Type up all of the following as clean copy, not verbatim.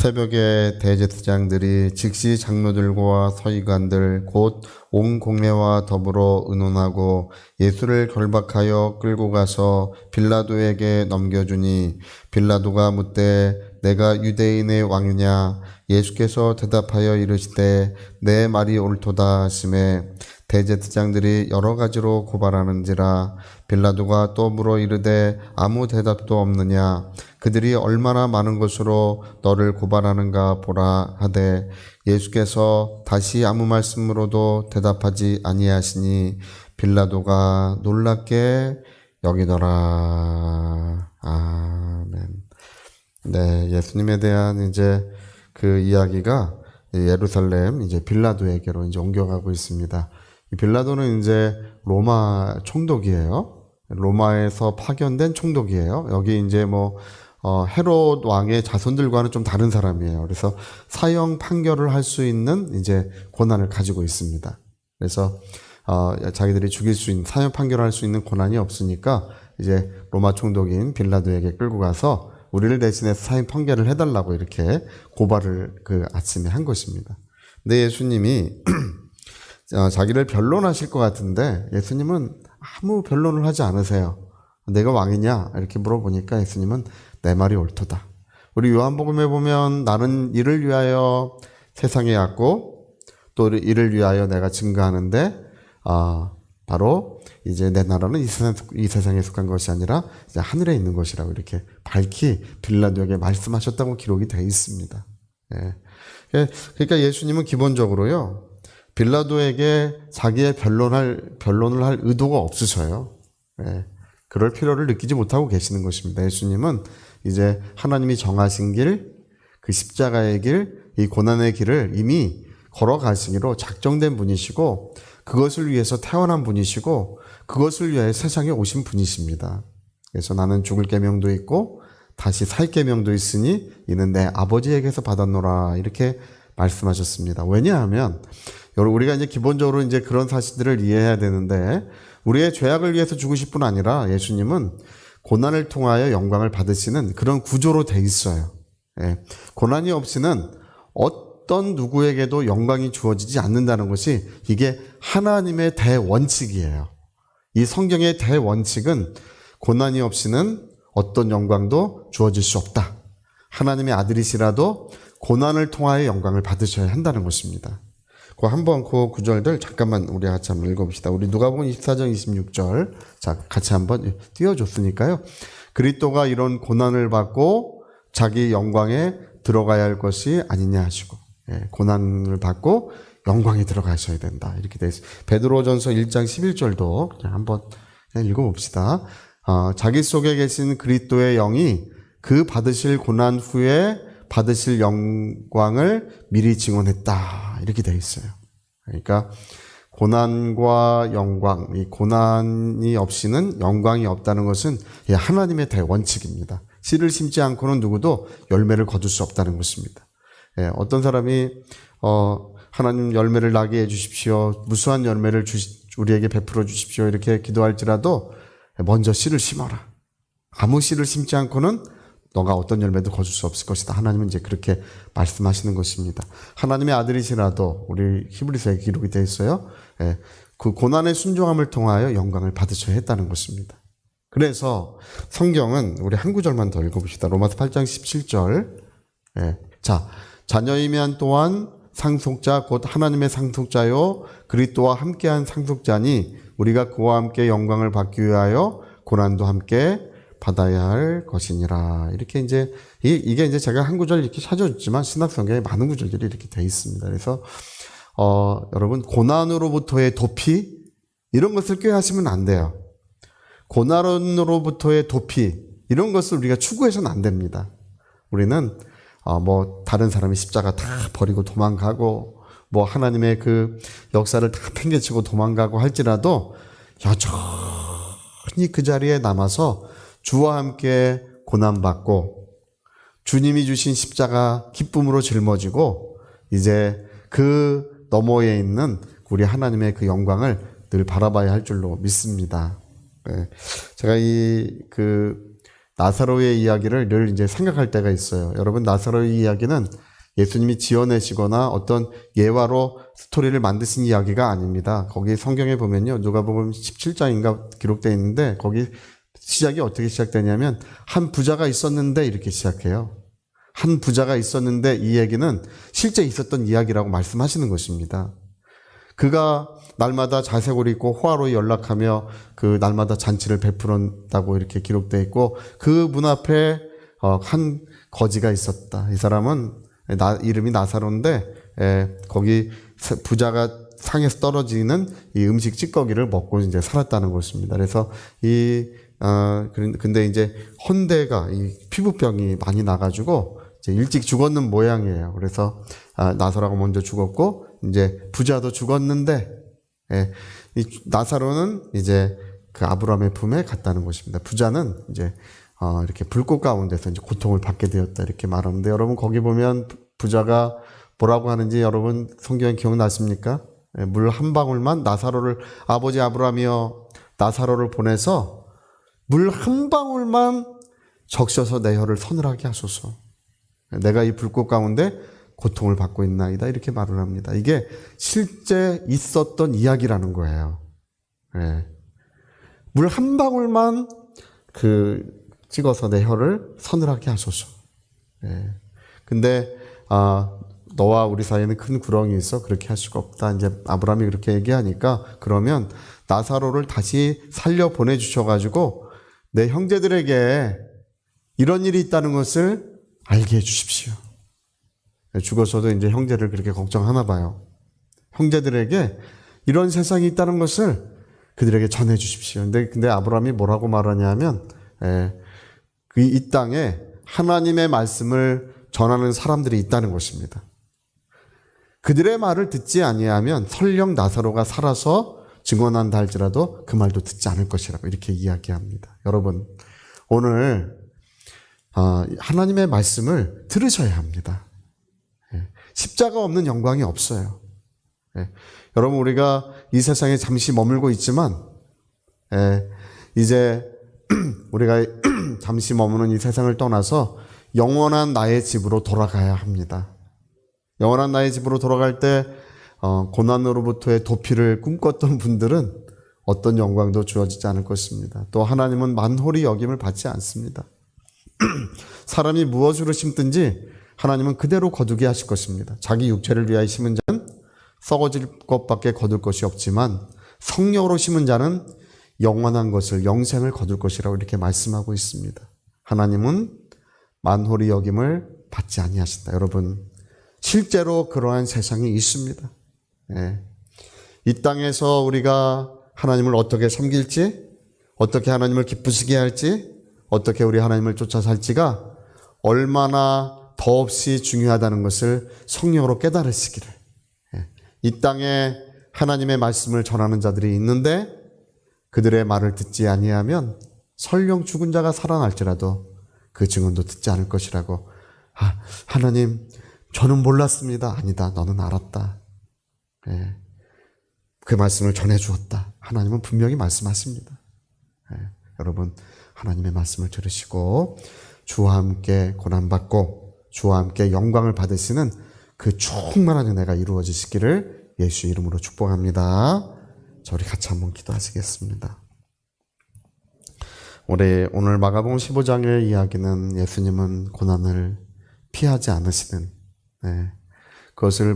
새벽에 대제사장들이 즉시 장로들과 서기관들 곧 온 공회와 더불어 의논하고 예수를 결박하여 끌고 가서 빌라도에게 넘겨주니 빌라도가 묻되 내가 유대인의 왕이냐? 예수께서 대답하여 이르시되 내 말이 옳도다 하시매 대제사장들이 여러 가지로 고발하는지라. 빌라도가 또 물어 이르되 아무 대답도 없느냐? 그들이 얼마나 많은 것으로 너를 고발하는가 보라 하되 예수께서 다시 아무 말씀으로도 대답하지 아니하시니 빌라도가 놀랍게 여기더라. 아멘. 네, 예수님에 대한 이제 그 이야기가 예루살렘 이제 빌라도에게로 이제 옮겨가고 있습니다. 이 빌라도는 이제 로마 총독이에요. 로마에서 파견된 총독이에요. 여기 이제 헤롯 왕의 자손들과는 좀 다른 사람이에요. 그래서 사형 판결을 할 수 있는 이제 권한을 가지고 있습니다. 그래서 자기들이 죽일 수 있는 사형 판결을 할 수 있는 권한이 없으니까 이제 로마 총독인 빌라도에게 끌고 가서 우리를 대신해서 사형 판결을 해달라고 이렇게 고발을 그 아침에 한 것입니다. 근데 예수님이 자기를 변론하실 것 같은데 예수님은 아무 변론을 하지 않으세요. 내가 왕이냐? 이렇게 물어보니까 예수님은 내 말이 옳도다. 우리 요한복음에 보면 나는 이를 위하여 세상에 왔고 또 이를 위하여 내가 증거하는데 바로 이제 내 나라는 이 세상에 속한 것이 아니라 이제 하늘에 있는 것이라고 이렇게 밝히 빌라도에게 말씀하셨다고 기록이 되어 있습니다. 예. 그러니까 예수님은 기본적으로요 빌라도에게 자기의 변론을 할 의도가 없으셔요. 예. 그럴 필요를 느끼지 못하고 계시는 것입니다. 예수님은 이제 하나님이 정하신 길, 그 십자가의 길, 이 고난의 길을 이미 걸어가시기로 작정된 분이시고 그것을 위해서 태어난 분이시고 그것을 위해 세상에 오신 분이십니다. 그래서 나는 죽을 계명도 있고 다시 살 계명도 있으니 이는 내 아버지에게서 받았노라 이렇게 말씀하셨습니다. 왜냐하면 우리가 이제 기본적으로 이제 그런 사실들을 이해해야 되는데 우리의 죄악을 위해서 죽으실 뿐 아니라 예수님은 고난을 통하여 영광을 받으시는 그런 구조로 돼 있어요. 예. 고난이 없이는 어떤 누구에게도 영광이 주어지지 않는다는 것이 이게 하나님의 대원칙이에요. 이 성경의 대원칙은 고난이 없이는 어떤 영광도 주어질 수 없다. 하나님의 아들이시라도 고난을 통하여 영광을 받으셔야 한다는 것입니다. 한번 그 구절들 잠깐만 우리 같이 한번 읽어봅시다. 우리 누가복음 24장 26절 자 같이 한번 띄워줬으니까요. 그리스도가 이런 고난을 받고 자기 영광에 들어가야 할 것이 아니냐 하시고 고난을 받고 영광에 들어가셔야 된다 이렇게 되어 있어요. 베드로전서 1장 11절도 그냥 한번 읽어봅시다. 자기 속에 계신 그리스도의 영이 그 받으실 고난 후에 받으실 영광을 미리 증언했다 이렇게 되어 있어요. 그러니까 고난과 영광, 이 고난이 없이는 영광이 없다는 것은 하나님의 대원칙입니다. 씨를 심지 않고는 누구도 열매를 거둘 수 없다는 것입니다. 어떤 사람이 하나님 열매를 나게 해주십시오. 무수한 열매를 우리에게 베풀어 주십시오. 이렇게 기도할지라도 먼저 씨를 심어라. 아무 씨를 심지 않고는 너가 어떤 열매도 거둘 수 없을 것이다. 하나님은 이제 그렇게 말씀하시는 것입니다. 하나님의 아들이시라도 우리 히브리서에 기록이 되어 있어요. 그 고난의 순종함을 통하여 영광을 받으셔야 했다는 것입니다. 그래서 성경은 우리 한 구절만 더 읽어봅시다. 로마서 8장 17절. 자, 자녀이면 또한 상속자 곧 하나님의 상속자요 그리스도와 함께한 상속자니 우리가 그와 함께 영광을 받기 위하여 고난도 함께 받아야 할 것이니라. 이렇게 이제 이게 이제 제가 한 구절 이렇게 찾아줬지만 신약 성경에 많은 구절들이 이렇게 돼 있습니다. 그래서 여러분 고난으로부터의 도피 이런 것을 꾀하시면 안 돼요. 고난으로부터의 도피 이런 것을 우리가 추구해서는 안 됩니다. 우리는 다른 사람이 십자가 다 버리고 도망가고 하나님의 그 역사를 다 팽개치고 도망가고 할지라도 여전히 그 자리에 남아서 주와 함께 고난받고 주님이 주신 십자가 기쁨으로 짊어지고 이제 그 너머에 있는 우리 하나님의 그 영광을 늘 바라봐야 할 줄로 믿습니다. 제가 나사로의 이야기를 늘 이제 생각할 때가 있어요. 여러분, 나사로의 이야기는 예수님이 지어내시거나 어떤 예화로 스토리를 만드신 이야기가 아닙니다. 거기 성경에 보면요, 누가복음 17장인가 기록되어 있는데 거기 시작이 어떻게 시작되냐면 한 부자가 있었는데 이렇게 시작해요. 한 부자가 있었는데 이 얘기는 실제 있었던 이야기라고 말씀하시는 것입니다. 그가 날마다 자색을 입고 호화로 연락하며 그 날마다 잔치를 베풀었다고 이렇게 기록되어 있고 그 문 앞에 한 거지가 있었다. 이 사람은 이름이 나사로인데 거기 부자가 상에서 떨어지는 이 음식 찌꺼기를 먹고 이제 살았다는 것입니다. 그래서 근데 이제 헌대가 이 피부병이 많이 나가지고 이제 일찍 죽었는 모양이에요. 그래서 나사로가 먼저 죽었고 이제 부자도 죽었는데 이 나사로는 이제 그 아브라함의 품에 갔다는 것입니다. 부자는 이제 이렇게 불꽃 가운데서 이제 고통을 받게 되었다 이렇게 말하는데 여러분 거기 보면 부자가 뭐라고 하는지 여러분 성경에 기억나십니까? 물 한 방울만 나사로를 아버지 아브라함이여 나사로를 보내서 물 한 방울만 적셔서 내 혀를 서늘하게 하소서. 내가 이 불꽃 가운데 고통을 받고 있나이다 이렇게 말을 합니다. 이게 실제 있었던 이야기라는 거예요. 물 한 방울만 찍어서 내 혀를 서늘하게 하소서. 근데 너와 우리 사이에는 큰 구렁이 있어 그렇게 할 수가 없다. 이제 아브라함이 그렇게 얘기하니까 그러면 나사로를 다시 살려 보내주셔가지고 내 형제들에게 이런 일이 있다는 것을 알게 해주십시오. 죽어서도 이제 형제를 그렇게 걱정하나 봐요. 형제들에게 이런 세상이 있다는 것을 그들에게 전해 주십시오. 근데 아브라함이 뭐라고 말하냐면 이 땅에 하나님의 말씀을 전하는 사람들이 있다는 것입니다. 그들의 말을 듣지 아니하면 설령 나사로가 살아서 증언한다 할지라도 그 말도 듣지 않을 것이라고 이렇게 이야기합니다. 여러분, 오늘 하나님의 말씀을 들으셔야 합니다. 십자가 없는 영광이 없어요. 여러분, 우리가 이 세상에 잠시 머물고 있지만 이제 우리가 잠시 머무는 이 세상을 떠나서 영원한 나의 집으로 돌아가야 합니다. 영원한 나의 집으로 돌아갈 때 고난으로부터의 도피를 꿈꿨던 분들은 어떤 영광도 주어지지 않을 것입니다. 또 하나님은 만홀히 여김을 받지 않습니다. 사람이 무엇으로 심든지 하나님은 그대로 거두게 하실 것입니다. 자기 육체를 위하여 심은 자는 썩어질 것밖에 거둘 것이 없지만 성령으로 심은 자는 영원한 것을 영생을 거둘 것이라고 이렇게 말씀하고 있습니다. 하나님은 만홀히 여김을 받지 아니하신다. 여러분, 실제로 그러한 세상이 있습니다. 이 땅에서 우리가 하나님을 어떻게 섬길지, 어떻게 하나님을 기쁘시게 할지, 어떻게 우리 하나님을 쫓아 살지가 얼마나 더없이 중요하다는 것을 성령으로 깨달으시기를. 이 땅에 하나님의 말씀을 전하는 자들이 있는데 그들의 말을 듣지 아니하면 설령 죽은 자가 살아날지라도 그 증언도 듣지 않을 것이라고. 하나님, 저는 몰랐습니다. 아니다, 너는 알았다. 그 말씀을 전해주었다. 하나님은 분명히 말씀하십니다. 여러분, 하나님의 말씀을 들으시고 주와 함께 고난받고 주와 함께 영광을 받으시는 그 충만한 은혜가 이루어지시기를 예수 이름으로 축복합니다. 자, 우리 같이 한번 기도하시겠습니다. 오늘 마가복음 15장의 이야기는 예수님은 고난을 피하지 않으시는, 그것을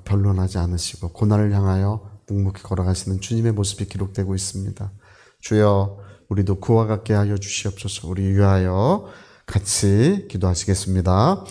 변론하지 않으시고 고난을 향하여 묵묵히 걸어가시는 주님의 모습이 기록되고 있습니다. 주여, 우리도 그와 같게 하여 주시옵소서. 우리 위하여 같이 기도하시겠습니다.